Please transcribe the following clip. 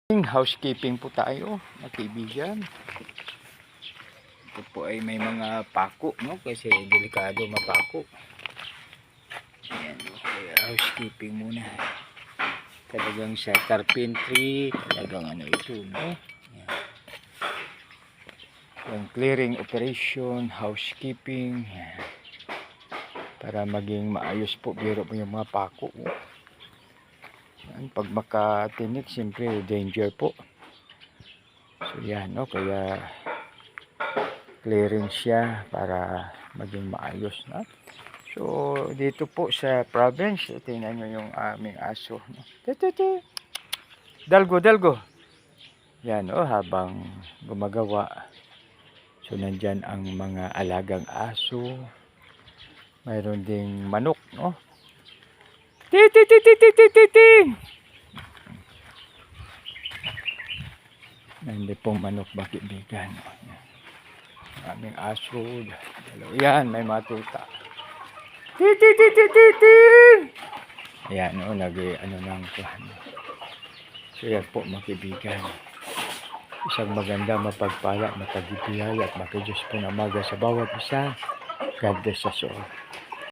Housekeeping po tayo, mga kaibigan. Ito po ay may mga pako, no? Kasi delikado mapako. Ayan, okay, housekeeping muna. Talagang sa carpentry, talagang ano ito, no? Ayan. Yung clearing operation, housekeeping. Ayan. Para maging maayos po, biro po yung mga pako. Ayan, pag makatinik, siyempre danger po. So yan, no? Kaya clearing siya para maging maayos na. So dito po sa province, tingnan nyo yung aming aso, no? Dalgo, dalgo. Yan, oh, habang gumagawa. So nandyan ang mga alagang aso. Mayroon ding manok, no? Hindi pong manok, bakit bigan, no? Aming aso. Yan, may matuta. Ayan, o, ano nang kuhan. So yan po, mga kaibigan. Isang maganda, mapagpala, mapagibiyay at makijos po na maga sa bawat isa. God bless us all.